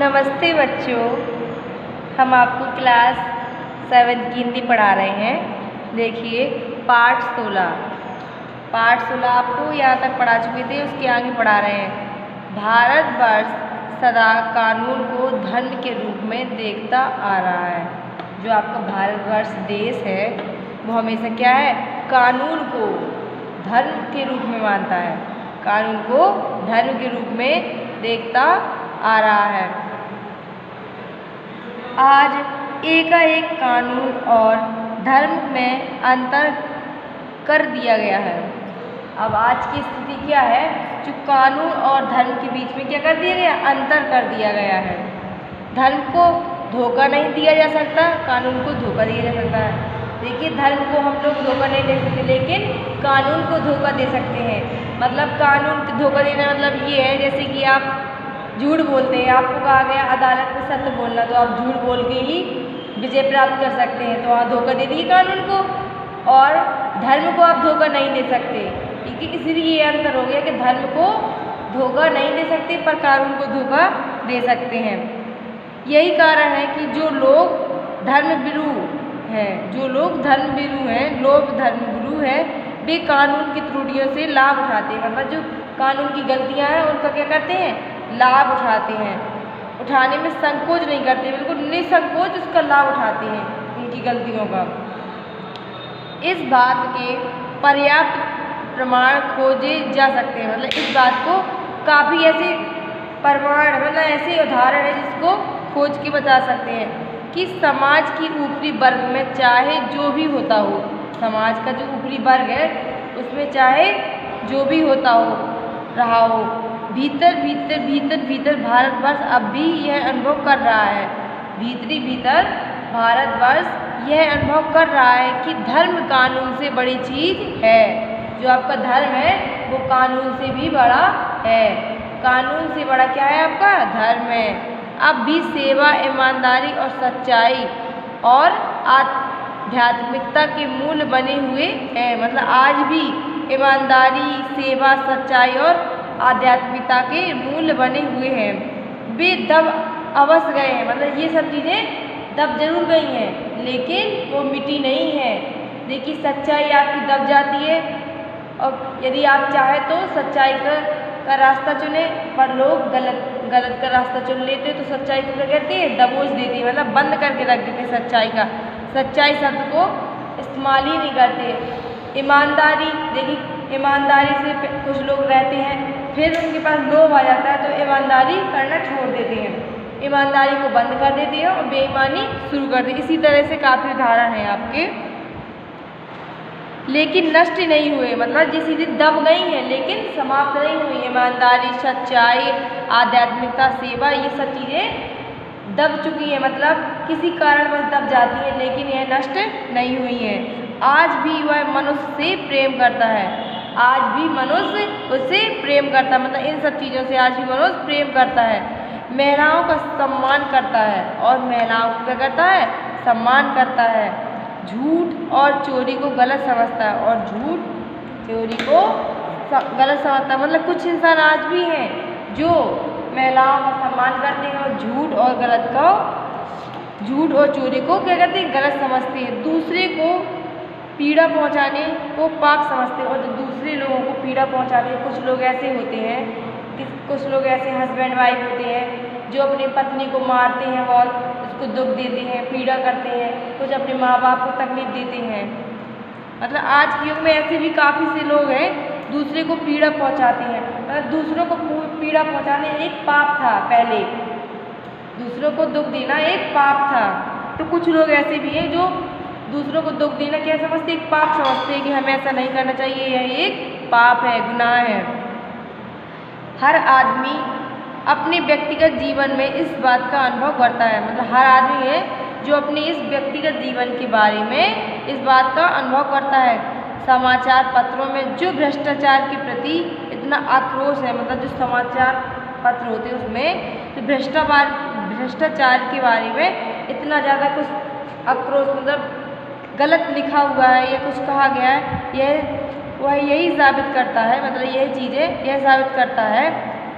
नमस्ते बच्चों, हम आपको क्लास 7 की हिंदी पढ़ा रहे हैं। देखिए पाठ 16 आपको यहाँ तक पढ़ा चुके थे, उसके आगे पढ़ा रहे हैं। भारतवर्ष सदा कानून को धर्म के रूप में देखता आ रहा है। जो आपका भारतवर्ष देश है वो हमेशा क्या है, कानून को धर्म के रूप में मानता है, कानून को धर्म के रूप में देखता आ रहा है। आज एकाएक कानून और धर्म में अंतर कर दिया गया है। अब आज की स्थिति क्या है, जो कानून और धर्म के बीच में क्या कर दिया गया, अंतर कर दिया गया है। धर्म को धोखा नहीं दिया जा सकता, कानून को धोखा दिया जा सकता है। देखिए धर्म को हम लोग धोखा नहीं दे सकते, लेकिन कानून को धोखा दे सकते हैं। मतलब कानून को धोखा देना मतलब ये है, जैसे कि आप झूठ बोलते हैं, आपको कहा गया अदालत में सत्य बोलना, तो आप झूठ बोल के ही विजय प्राप्त कर सकते हैं, तो आप धोखा दे दिए कानून को। और धर्म को आप धोखा नहीं दे सकते, ठीक है। इसलिए ये अंतर हो गया कि धर्म को धोखा नहीं दे सकते पर कानून को धोखा दे सकते हैं। यही कारण है कि जो लोग धर्मभीरू हैं, लोग धर्मभीरू हैं, वे कानून की त्रुटियों से लाभ उठाते हैं। मतलब जो कानून की गलतियां हैं उनका क्या करते हैं, लाभ उठाते हैं, उठाने में संकोच नहीं करते, बिल्कुल निसंकोच उसका लाभ उठाते हैं उनकी गलतियों का। इस बात के पर्याप्त प्रमाण खोजे जा सकते हैं। मतलब इस बात को काफ़ी ऐसे प्रमाण, मतलब ऐसे उदाहरण है जिसको खोज के बता सकते हैं कि समाज की ऊपरी वर्ग में चाहे जो भी होता हो, समाज का जो ऊपरी वर्ग है उसमें चाहे जो भी होता हो रहा हो, भीतर भारतवर्ष अब भी यह अनुभव कर रहा है। भीतर भारतवर्ष यह अनुभव कर रहा है कि धर्म कानून से बड़ी चीज़ है। जो आपका धर्म है वो कानून से भी बड़ा है। कानून से बड़ा क्या है, आपका धर्म है। अब भी सेवा, ईमानदारी और सच्चाई और आध्यात्मिकता के मूल बने हुए हैं। मतलब आज भी ईमानदारी, सेवा, सच्चाई और आध्यात्मिकता के मूल बने हुए हैं। वे दब अवश्य गए हैं, मतलब ये सब चीज़ें दब जरूर गई हैं लेकिन वो मिटी नहीं है। देखिए सच्चाई आपकी दब जाती है, और यदि आप चाहें तो सच्चाई का रास्ता चुने, पर लोग गलत का रास्ता चुन लेते हैं, तो सच्चाई को क्या कहते हैं, दबोच देती है, मतलब बंद करके रख देते हैं सच्चाई का। सच्चाई शब्द को इस्तेमाल ही नहीं करते। ईमानदारी, देखिए ईमानदारी से कुछ लोग रहते हैं, फिर उनके पास लोभ आ जाता है तो ईमानदारी करना छोड़ देते हैं, ईमानदारी को बंद कर देते हैं और बेईमानी शुरू कर देते हैं। इसी तरह से काफ़ी उदाहरण हैं आपके, लेकिन नष्ट नहीं हुए। मतलब ये चीज़ें दब गई हैं लेकिन समाप्त नहीं हुई। ईमानदारी, सच्चाई, आध्यात्मिकता, सेवा, ये सब चीज़ें दब चुकी हैं, मतलब किसी कारणवश दब जाती हैं, लेकिन यह नष्ट नहीं हुई हैं। आज भी वह मनुष्य से प्रेम करता है, आज भी मनुष्य उससे प्रेम करता है, मतलब इन सब चीज़ों से आज भी मनुष्य प्रेम करता है। महिलाओं का सम्मान करता है और महिलाओं को क्या करता है, सम्मान करता है। झूठ और चोरी को गलत समझता है और झूठ चोरी को गलत समझता है। मतलब कुछ इंसान आज भी हैं जो महिलाओं का सम्मान करते हैं और झूठ और चोरी को क्या करते हैं, गलत समझते हैं। दूसरे को पीड़ा पहुंचाने को पाप समझते हैं और जो दूसरे लोगों को पीड़ा पहुंचाते हैं, कुछ लोग ऐसे होते हैं कि कुछ लोग ऐसे हस्बैंड वाइफ होते हैं जो अपनी पत्नी को मारते हैं और उसको दुख देते हैं, पीड़ा करते हैं, कुछ अपने माँ बाप को तकलीफ देते हैं। मतलब आज के युग में ऐसे भी काफ़ी से लोग हैं दूसरे को पीड़ा पहुंचाते हैं। मतलब दूसरों को पीड़ा पहुंचाने एक पाप था, पहले दूसरों को दुख देना एक पाप था। तो कुछ लोग ऐसे भी हैं जो दूसरों को दुख देना क्या समझते, एक पाप समझते हैं कि हमें ऐसा नहीं करना चाहिए, यह एक पाप है, गुनाह है। हर आदमी अपने व्यक्तिगत जीवन में इस बात का अनुभव करता है। मतलब हर आदमी है जो अपने इस व्यक्तिगत जीवन के बारे में इस बात का अनुभव करता है। समाचार पत्रों में जो भ्रष्टाचार के प्रति इतना आक्रोश है, मतलब जो समाचार पत्र होते हैं उसमें तो भ्रष्टाचार के बारे में इतना ज़्यादा कुछ आक्रोश, मतलब गलत लिखा हुआ है या कुछ कहा गया है, वह यही साबित करता है, मतलब यह चीज़ें यह साबित करता है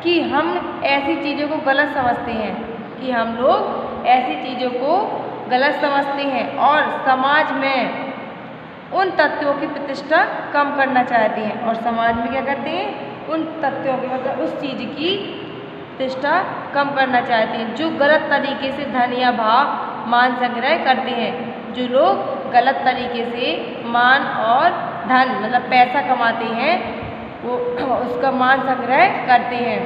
कि हम ऐसी चीज़ों को गलत समझते हैं कि हम लोग ऐसी चीज़ों को गलत समझते हैं और समाज में उन तथ्यों की प्रतिष्ठा कम करना चाहते हैं और समाज में क्या करते हैं, उन तथ्यों की मतलब उस चीज़ की प्रतिष्ठा कम करना चाहते हैं जो गलत तरीके से धन या भाव मान संग्रह करते हैं। जो लोग गलत तरीके से मान और धन मतलब पैसा कमाते हैं वो उसका मान संग्रह करते हैं।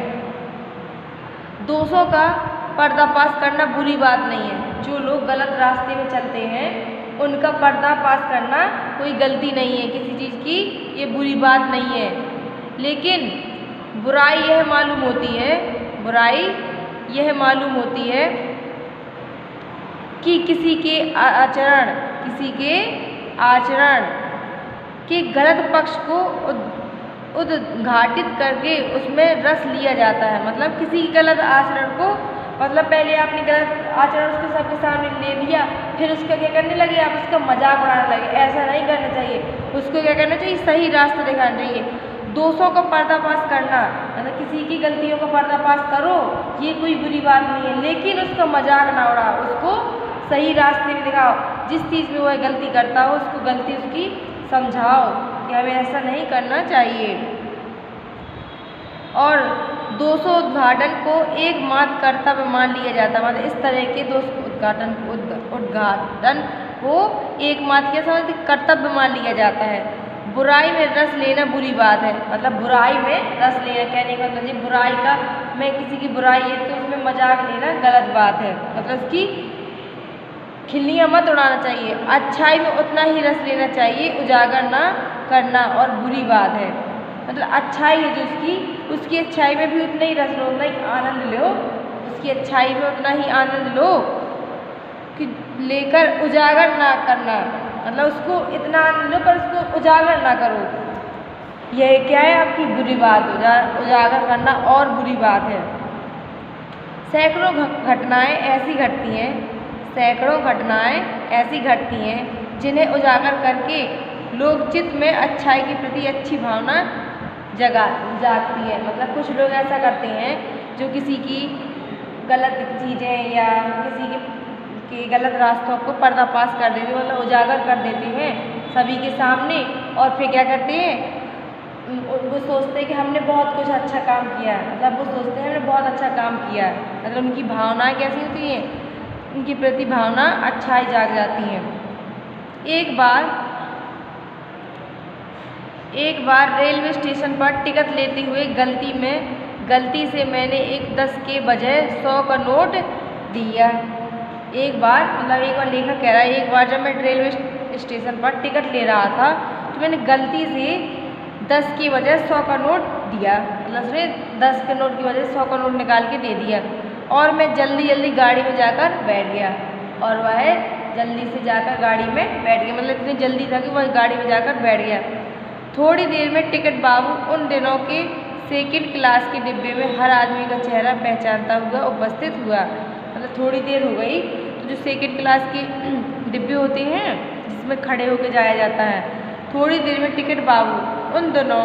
दोषों का पर्दाफाश करना बुरी बात नहीं है। जो लोग गलत रास्ते में चलते हैं उनका पर्दाफाश करना कोई गलती नहीं है, किसी चीज़ की ये बुरी बात नहीं है। लेकिन बुराई यह मालूम होती है कि किसी के आचरण के गलत पक्ष को उद्घाटित करके उसमें रस लिया जाता है। मतलब किसी गलत आचरण को मतलब पहले आपने गलत आचरण उसके सबके सामने ले लिया, फिर उसका क्या करने लगे, आप उसका मजाक उड़ाने लगे। ऐसा नहीं करना चाहिए, उसको क्या करना चाहिए, सही रास्ता दिखाना चाहिए। दोषों का पर्दाफाश करना मतलब किसी की गलतियों का पर्दाफाश करो ये कोई बुरी बात नहीं है, लेकिन उसका मजाक ना उड़ाओ, उसको सही रास्ते में दिखाओ। जिस चीज़ में वह गलती करता हो उसको गलती उसकी समझाओ कि हमें ऐसा नहीं करना चाहिए। और दोषोद्घाटन को एकमात्र कर्तव्य मान लिया जाता है। मतलब इस तरह के दोषोद्घाटन को एकमात्र क्या समझते कर्तव्य मान लिया जाता है। बुराई में रस लेना बुरी बात है। मतलब बुराई में रस लेना कहने का मतलब बुराई का मैं किसी की बुराई है तो उसमें मजाक लेना गलत बात है, मतलब उसकी खिल्लियाँ मत उड़ाना चाहिए। अच्छाई में उतना ही रस लेना चाहिए, उजागर ना करना और बुरी बात है। मतलब अच्छाई है जो उसकी अच्छाई में भी उतना ही रस लो, उतना ही आनंद लो, उसकी अच्छाई में उतना ही आनंद लो कि लेकर उजागर ना करना, मतलब उसको इतना आनंद लो पर उसको उजागर ना करो। यह क्या है आपकी बुरी बात, उजागर करना और बुरी बात है। सैकड़ों घटनाएं ऐसी घटती हैं जिन्हें उजागर करके लोग चित्त में अच्छाई के प्रति अच्छी भावना जागती है। मतलब कुछ लोग ऐसा करते हैं जो किसी की गलत चीज़ें या किसी के गलत रास्तों को पर्दाफाश कर देते हैं, मतलब उजागर कर देते हैं सभी के सामने। और फिर क्या करते हैं, वो सोचते हैं कि हमने बहुत कुछ अच्छा काम किया है, मतलब वो सोचते हैं हमने बहुत अच्छा काम किया है। मतलब उनकी भावनाएं कैसी होती हैं, उनकी प्रति भावना अच्छाई जाग जाती है। एक बार रेलवे स्टेशन पर टिकट लेते हुए गलती से मैंने एक 10 के बजाय 100 का नोट दिया। एक बार लेखक कह रहा है एक बार जब मैं रेलवे स्टेशन पर टिकट ले रहा था तो मैंने गलती से 10 की बजाय 100 का नोट दिया। मतलब उसने 10 के नोट की वजह से 100 का नोट निकाल के दे दिया और मैं जल्दी गाड़ी में जाकर बैठ गया। और वह जल्दी से जाकर गाड़ी में बैठ गया, मतलब इतनी जल्दी था कि वह गाड़ी में जाकर बैठ गया। थोड़ी देर में टिकट बाबू उन दिनों के सेकंड क्लास के डिब्बे में हर आदमी का चेहरा पहचानता हुआ उपस्थित हुआ। मतलब थोड़ी देर हो गई तो जो सेकंड क्लास के डिब्बे होते हैं जिसमें खड़े होकर जाया जाता है, थोड़ी देर में टिकट बाबू उन दिनों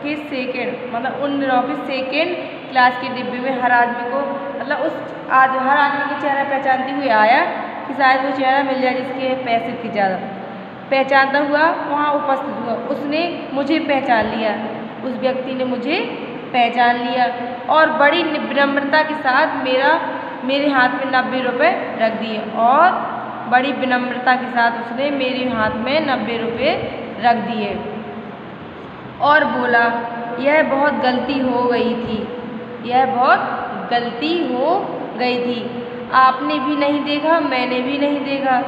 के सेकंड क्लास के डिब्बे में हर आदमी को हर आदमी का चेहरा पहचानते हुए आया कि शायद वो चेहरा मिल जाए जिसके पैसे थे ज़्यादा। पहचानता हुआ वहाँ उपस्थित हुआ, उसने मुझे पहचान लिया, उस व्यक्ति ने मुझे पहचान लिया और बड़ी विनम्रता के साथ मेरे हाथ में 90 रुपये रख दिए। और बड़ी विनम्रता के साथ उसने मेरे हाथ में 90 रुपये रख दिए और बोला यह बहुत गलती हो गई थी, आपने भी नहीं देखा, मैंने भी नहीं देखा।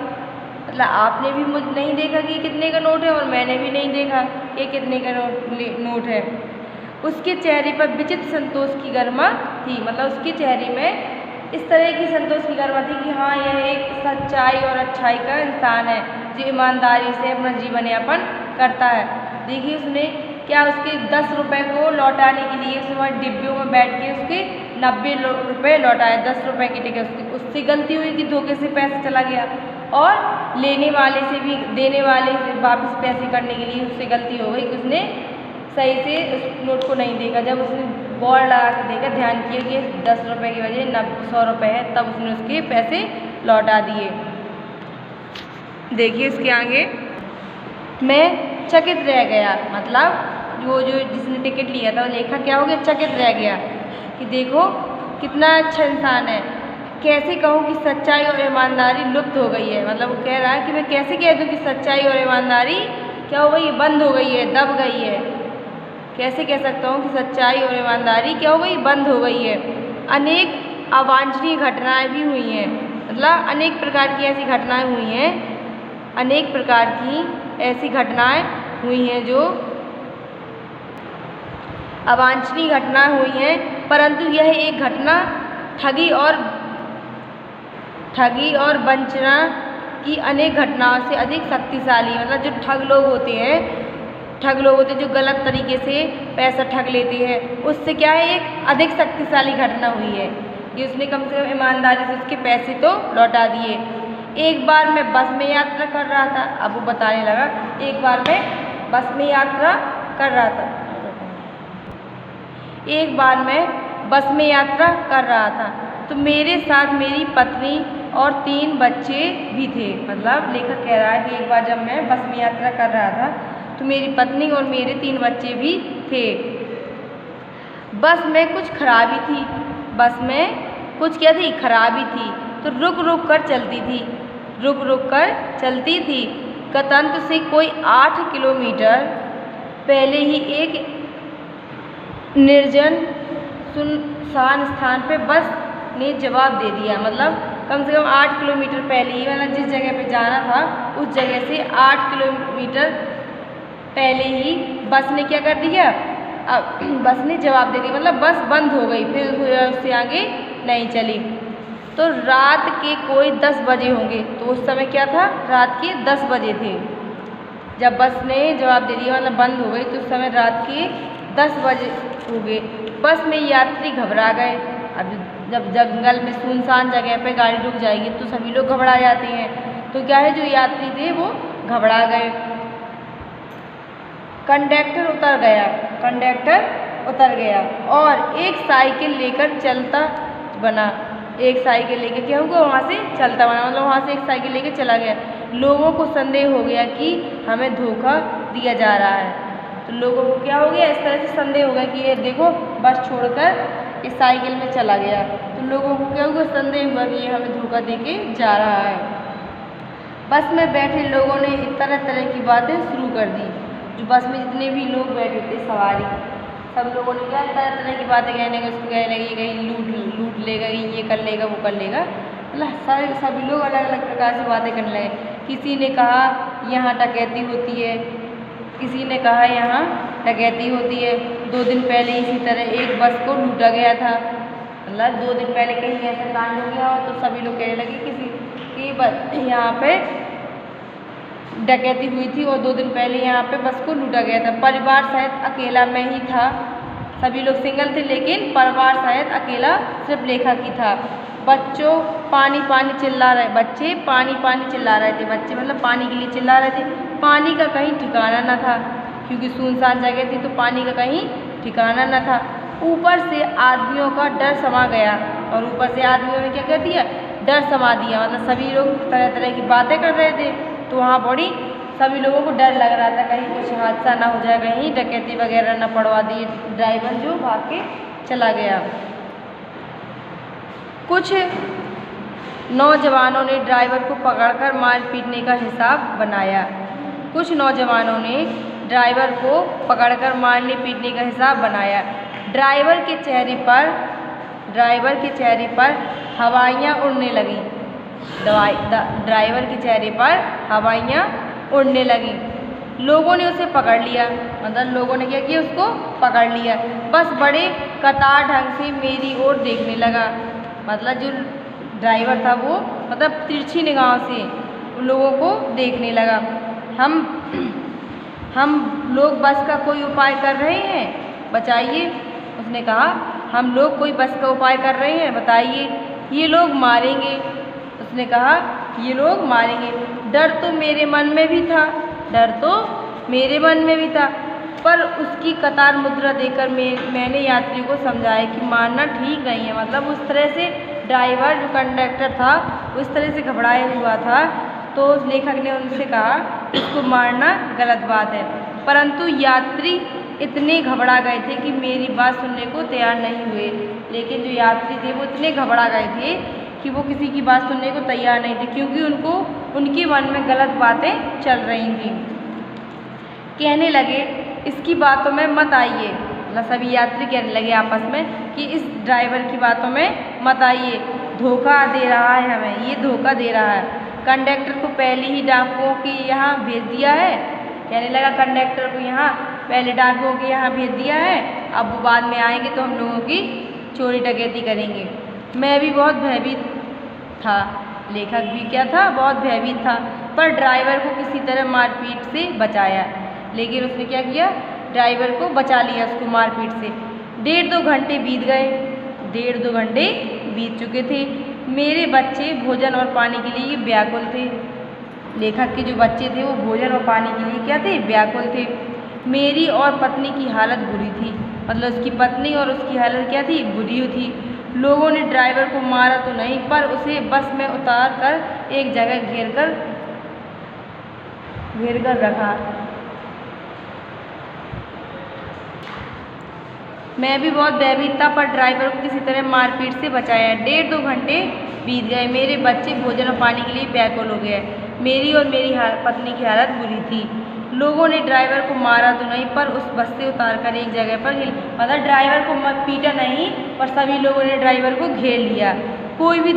मतलब आपने भी मुझे नहीं देखा कि कितने का नोट है और मैंने भी नहीं देखा कि कितने का नोट है। उसके चेहरे पर विचित्र संतोष की गरिमा थी। मतलब उसके चेहरे में इस तरह की संतोष की गरिमा थी कि हाँ यह एक सच्चाई और अच्छाई का इंसान है जो ईमानदारी से अपना जीवन यापन करता है। देखिए उसने क्या उसके 10 रुपये को लौटाने के लिए उसने डिब्बों में बैठ के उसके 90 रुपये लौटाए। 10 रुपये की टिकट उससे गलती हुई कि धोखे से पैसा चला गया और लेने वाले से भी देने वाले से वापस पैसे करने के लिए उससे गलती हो गई कि उसने सही से उस नोट को नहीं देखा। जब उसने गौर लगा के देखा, ध्यान किया कि 10 रुपये की वजह 100 रुपये है, तब उसने उसके पैसे लौटा दिए। देखिए इसके आगे, मैं चकित रह गया, मतलब जो जिसने टिकट लिया था वो लेखक क्या हो गया, चकित रह गया कि देखो कितना अच्छा इंसान है। कैसे कहूँ कि सच्चाई और ईमानदारी लुप्त हो गई है। मतलब वो कह रहा है कि मैं कैसे कह दूँ कि सच्चाई और ईमानदारी क्या हो गई है, बंद हो गई है, दब गई है। कैसे कह सकता हूँ कि सच्चाई और ईमानदारी क्या हो गई, बंद हो गई है। अनेक अवांछनीय घटनाएं भी हुई हैं, मतलब अनेक प्रकार की ऐसी घटनाएं हुई हैं, अनेक प्रकार की ऐसी घटनाएं हुई हैं जो अवांछनीय घटनाएं हुई हैं, परंतु यह एक घटना ठगी और वंचना की अनेक घटनाओं से अधिक शक्तिशाली है। मतलब जो ठग लोग होते हैं जो गलत तरीके से पैसा ठग लेते हैं, उससे क्या है, एक अधिक शक्तिशाली घटना हुई है कि उसने कम से कम ईमानदारी से उसके पैसे तो लौटा दिए। एक बार मैं बस में यात्रा कर रहा था, अब वो बताने लगा, एक बार मैं बस में यात्रा कर रहा था, एक बार मैं बस में यात्रा कर रहा था तो मेरे साथ मेरी पत्नी और 3 बच्चे भी थे। मतलब लेखक कह रहा है कि एक बार जब मैं बस में यात्रा कर रहा था तो मेरी पत्नी और मेरे 3 बच्चे भी थे। बस में कुछ खराबी थी, बस में कुछ क्या थी, खराबी थी, तो रुक रुक कर चलती थी। गंतव्य से कोई 8 किलोमीटर पहले ही एक निर्जन सुनसान स्थान पे बस ने जवाब दे दिया। मतलब कम से कम 8 किलोमीटर पहले ही, मतलब जिस जगह पे जाना था उस जगह से 8 किलोमीटर पहले ही बस ने क्या कर दिया, बस ने जवाब दे दिया, मतलब बस बंद हो गई, फिर उससे आगे नहीं चली। तो रात के कोई 10 बजे होंगे, तो उस समय क्या था, रात के 10 बजे थे जब बस ने जवाब दे दिया, मतलब बंद हो गई, तो उस समय रात के 10 बजे हो गए। बस में यात्री घबरा गए। अब जब जंगल में सुनसान जगह पे गाड़ी रुक जाएगी तो सभी लोग घबरा जाते हैं, तो क्या है, जो यात्री थे वो घबरा गए। कंडक्टर उतर गया और एक साइकिल लेकर चलता बना। एक साइकिल लेके क्या हुआ, वहाँ से चलता बना, मतलब वहाँ से एक साइकिल लेके चला गया। लोगों को संदेह हो गया कि हमें धोखा दिया जा रहा है। तो लोगों को क्या हो गया, इस तरह से संदेह हो गया कि ये देखो बस छोड़कर इस साइकिल में चला गया। तो लोगों को क्या हुआ, संदेह हुआ कि ये हमें धोखा देके जा रहा है। बस में बैठे लोगों ने तरह तरह की बातें शुरू कर दी। जो बस में जितने भी लोग बैठे थे सवारी, सब लोगों ने क्या तरह तरह की बातें कहने लगे, उसको कहने लगे कहीं लूट लेगा, ये कर लेगा, वो कर लेगा, मतलब सभी लोग अलग अलग प्रकार से बातें करने लगे। किसी ने कहा यहाँ डकैती होती है, किसी ने कहा यहाँ डकैती होती है। 2 दिन पहले इसी तरह एक बस को लूटा गया था, मतलब 2 दिन पहले कहीं ऐसा कांड हो गया हो, तो सभी लोग कहने लगे किसी बस यहाँ पे डकैती हुई थी और 2 दिन पहले यहाँ पे बस को लूटा गया था। परिवार सहित अकेला मैं ही था, सभी लोग सिंगल थे, लेकिन परिवार सहित अकेला सिर्फ लेखक ही था। बच्चों पानी पानी चिल्ला रहे, बच्चे पानी पानी चिल्ला रहे थे, बच्चे मतलब पानी के लिए चिल्ला रहे थे। पानी का कहीं ठिकाना न था, क्योंकि सुनसान जगह थी तो पानी का कहीं ठिकाना न था। ऊपर से आदमियों का डर समा गया, और ऊपर से आदमियों ने क्या कर दिया, डर समा दिया। मतलब सभी लोग तरह तरह की बातें कर रहे थे, तो वहाँ बड़ी सभी लोगों को डर लग रहा था कहीं कुछ हादसा ना हो जाए, कहीं डकैती वगैरह ना पड़वा दी। ड्राइवर जो भाग के चला गया। कुछ नौजवानों ने ड्राइवर को पकड़कर मार पीटने का हिसाब बनाया। कुछ नौजवानों ने ड्राइवर को पकड़कर मारने पीटने का हिसाब बनाया। ड्राइवर के चेहरे पर हवाइयाँ उड़ने लगीं। ड्राइवर के चेहरे पर हवाइयाँ उड़ने लगीं। लोगों ने उसे पकड़ लिया, मतलब लोगों ने क्या किया, उसको पकड़ लिया। बस बड़े कतार ढंग से मेरी ओर देखने लगा। मतलब जो ड्राइवर था वो मतलब तिरछी निगाहों से उन लोगों को देखने लगा। हम लोग बस का कोई उपाय कर रहे हैं, बताइए। उसने कहा हम लोग कोई बस का उपाय कर रहे हैं, बताइए। ये लोग मारेंगे, उसने कहा ये लोग मारेंगे। डर तो मेरे मन में भी था, पर उसकी कतार मुद्रा देखकर मैंने यात्री को समझाया कि मारना ठीक नहीं है। मतलब उस तरह से ड्राइवर जो कंडक्टर था उस तरह से घबराया हुआ था, तो उस लेखक ने उनसे कहा इसको मारना गलत बात है। परंतु यात्री इतने घबरा गए थे कि मेरी बात सुनने को तैयार नहीं हुए। लेकिन जो यात्री थे वो इतने घबरा गए थे कि वो किसी की बात सुनने को तैयार नहीं थे, क्योंकि उनको उनके मन में गलत बातें चल रही थी। कहने लगे इसकी बातों में मत आइए। मतलब सभी यात्री कहने लगे आपस में कि इस ड्राइवर की बातों में मत आइए, धोखा दे रहा है हमें, ये धोखा दे रहा है। कंडक्टर को पहले ही डाकुओं के यहाँ भेज दिया है। कहने लगा कंडक्टर को यहाँ पहले डाकुओं के यहाँ भेज दिया है, अब वो बाद में आएंगे तो हम लोगों की चोरी डकैती करेंगे। मैं भी बहुत भयभीत था, लेखक भी क्या था, बहुत भयभीत था, पर ड्राइवर को किसी तरह मारपीट से बचाया। लेकिन उसने क्या किया, ड्राइवर को बचा लिया उसको मारपीट से। 1.5-2 घंटे बीत गए, 1.5-2 घंटे बीत चुके थे। मेरे बच्चे भोजन और पानी के लिए व्याकुल थे। लेखक के जो बच्चे थे वो भोजन और पानी के लिए क्या थे, व्याकुल थे। मेरी और पत्नी की हालत बुरी थी। मतलब उसकी पत्नी और उसकी हालत क्या थी, बुरी थी। लोगों ने ड्राइवर को मारा तो नहीं, पर उसे बस में उतार कर एक जगह घेर कर रखा। मैं भी बहुत भयभीत था, पर ड्राइवर को किसी तरह मारपीट से बचाया। 1.5-2 घंटे बीत गए। मेरे बच्चे भोजन और पानी के लिए व्याकुल हो गए। मेरी और मेरी पत्नी की हालत बुरी थी। लोगों ने ड्राइवर को मारा तो नहीं, पर उस बस से उतारकर एक जगह पर मतलब ड्राइवर को पीटा नहीं, पर सभी लोगों ने ड्राइवर को घेर लिया। कोई भी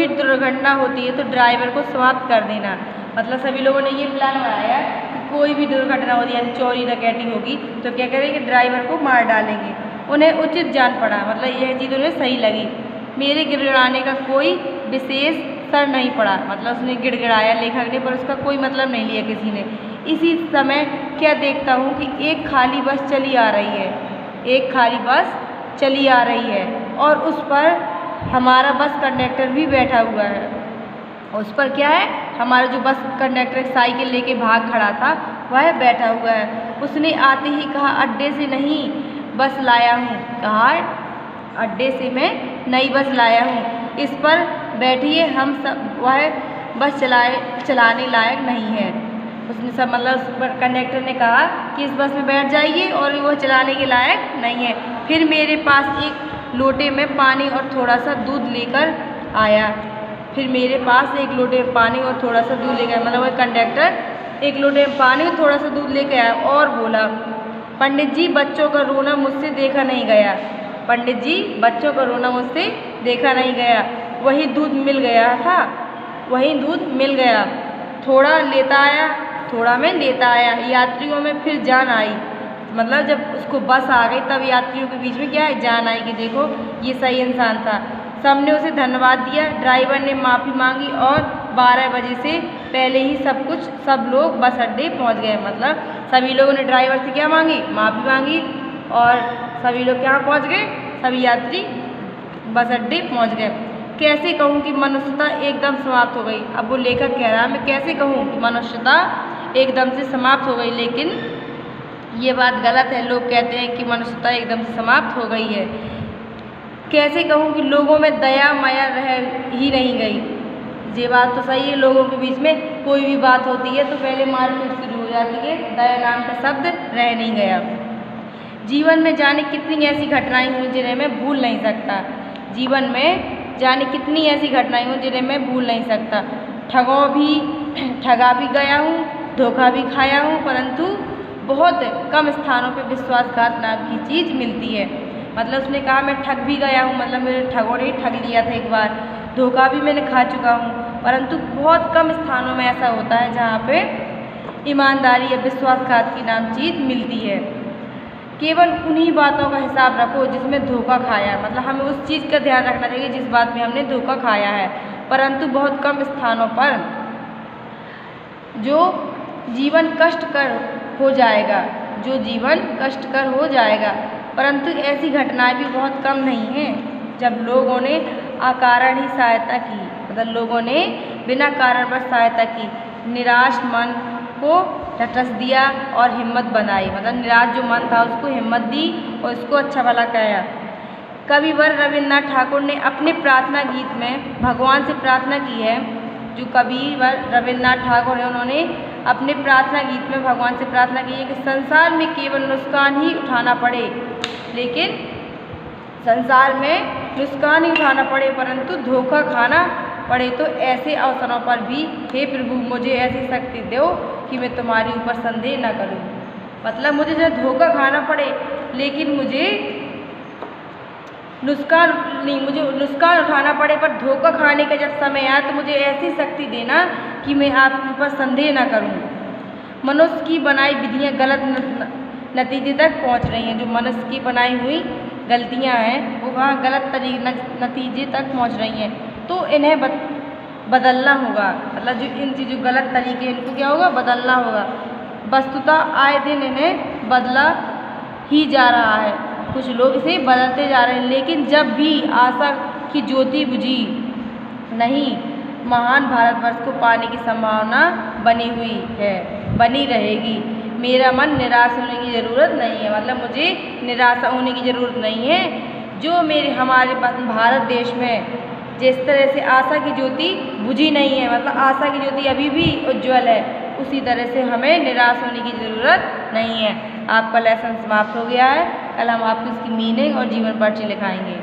दुर्घटना होती है तो ड्राइवर को समाप्त कर देना। मतलब सभी लोगों ने ये प्लान बनाया कि कोई भी दुर्घटना होती है, चोरी डकैती होगी तो क्या करेंगे, ड्राइवर को मार डालेंगे। उन्हें उचित जान पड़ा, मतलब यह चीज़ उन्हें सही लगी। मेरे गिड़गिड़ाने का कोई विशेष असर नहीं पड़ा। मतलब उसने गिड़गिड़ाया लेखक ने, पर उसका कोई मतलब नहीं लिया किसी ने। इसी समय क्या देखता हूँ कि एक खाली बस चली आ रही है, एक खाली बस चली आ रही है और उस पर हमारा बस कंडक्टर भी बैठा हुआ है। उस पर क्या है, हमारा जो बस कंडक्टर साइकिल लेके भाग खड़ा था वह बैठा हुआ है। उसने आते ही कहा अड्डे से नहीं बस लाया हूँ। कहा अड्डे से मैं नई बस लाया हूँ, इस पर बैठिए, हम सब। वह बस चलाने लायक नहीं है। उसने सब मतलब उस पर कंडक्टर ने कहा कि इस बस में बैठ जाइए और वह चलाने के लायक नहीं है। फिर मेरे पास एक लोटे में पानी और थोड़ा सा दूध लेकर आया। फिर मेरे पास एक लोटे में पानी और थोड़ा सा दूध लेकर आया। मतलब वह कंडक्टर एक लोटे में पानी और थोड़ा सा दूध लेकर आया और बोला, पंडित जी बच्चों का रोना मुझसे देखा नहीं गया। पंडित जी बच्चों का रोना मुझसे देखा नहीं गया। वही दूध मिल गया था, वही दूध मिल गया। थोड़ा लेता आया, थोड़ा मैं लेता आया। यात्रियों में फिर जान आई। मतलब जब उसको बस आ गई तब यात्रियों के बीच में क्या है, जान आई कि देखो ये सही इंसान था। सबने उसे धन्यवाद दिया। ड्राइवर ने माफ़ी मांगी और 12 बजे से पहले ही सब लोग बस अड्डे पहुँच गए। मतलब सभी लोगों ने ड्राइवर से क्या मांगी, माफ़ी मांगी और सभी लोग कहाँ पहुँच गए, सभी यात्री बस अड्डे पहुँच गए। कैसे कहूँ कि मनुष्यता एकदम समाप्त हो गई। अब वो लेखक कह रहा है मैं कैसे कहूँ कि मनुष्यता एकदम से समाप्त हो गई, लेकिन ये बात गलत है। लोग कहते हैं कि मनुष्यता एकदम से समाप्त हो गई है। कैसे कहूँ कि लोगों में दया माया रह ही नहीं गई। ये बात तो सही है, लोगों के बीच में कोई भी बात होती है तो पहले मारपीट शुरू हो जाती है, दया नाम का शब्द रह नहीं गया। जीवन में जाने कितनी ऐसी घटनाएं हुई जिन्हें मैं भूल नहीं सकता। जीवन में जाने कितनी ऐसी घटनाएं हुई जिन्हें मैं भूल नहीं सकता। ठगा भी गया हूँ, धोखा भी खाया हूँ, परंतु बहुत कम स्थानों पे विश्वासघात नाम की चीज़ मिलती है। मतलब उसने कहा मैं ठग भी गया हूँ, मतलब मेरे ठगों ने ठग लिया था एक बार। धोखा भी मैंने खा चुका हूँ, परंतु बहुत कम स्थानों में ऐसा होता है जहाँ पे ईमानदारी या विश्वासघात की नाम चीज़ मिलती है। केवल उन्हीं बातों का हिसाब रखो जिसमें धोखा खाया। मतलब हमें उस चीज़ का ध्यान रखना चाहिए जिस बात में हमने धोखा खाया है, परंतु बहुत कम स्थानों पर जो जीवन कष्टकर हो जाएगा, जो जीवन कष्टकर हो जाएगा। परंतु ऐसी घटनाएं भी बहुत कम नहीं हैं जब लोगों ने अकारण ही सहायता की। मतलब लोगों ने बिना कारणवश सहायता की। निराश मन को ढटस दिया और हिम्मत बनाई, मतलब निराश जो मन था उसको हिम्मत दी और उसको अच्छा भला कहा। कविवर रविन्द्रनाथ ठाकुर ने अपने प्रार्थना गीत में भगवान से प्रार्थना की है। जो कविवर रविन्द्रनाथ ठाकुर है उन्होंने अपने प्रार्थना गीत में भगवान से प्रार्थना की है कि संसार में केवल नुकसान ही उठाना पड़े, लेकिन संसार में नुकसान ही उठाना पड़े परंतु धोखा खाना पड़े तो ऐसे अवसरों पर भी हे प्रभु मुझे ऐसी शक्ति दो कि मैं तुम्हारे ऊपर संदेह न करूं। मतलब मुझे जो धोखा खाना पड़े लेकिन मुझे नुकसान उठाना पड़े पर धोखा खाने का जब समय आए तो मुझे ऐसी शक्ति देना कि मैं आपके ऊपर संदेह न करूं। मनुष्य की बनाई विधियां गलत नतीजे तक पहुंच रही हैं। जो मनुष्य की बनाई हुई गलतियां हैं वो वहाँ गलत नतीजे तक पहुंच रही हैं, तो इन्हें बदलना होगा। मतलब जो इन चीज़ों गलत तरीके इनको क्या होगा, बदलना होगा। वस्तुतः आए दिन इन्हें बदला ही जा रहा है, कुछ लोग इसे बदलते जा रहे हैं, लेकिन जब भी आशा की ज्योति बुझी नहीं, महान भारतवर्ष को पाने की संभावना बनी हुई है, बनी रहेगी। मेरा मन निराश होने की ज़रूरत नहीं है, मतलब मुझे निराशा होने की ज़रूरत नहीं है। जो हमारे भारत देश में जिस तरह से आशा की ज्योति बुझी नहीं है, मतलब आशा की ज्योति अभी भी उज्ज्वल है, उसी तरह से हमें निराश होने की ज़रूरत नहीं है। आपका लेसन समाप्त हो गया है। कल हम आपको इसकी मीनिंग और जीवन परिचय लिखाएंगे।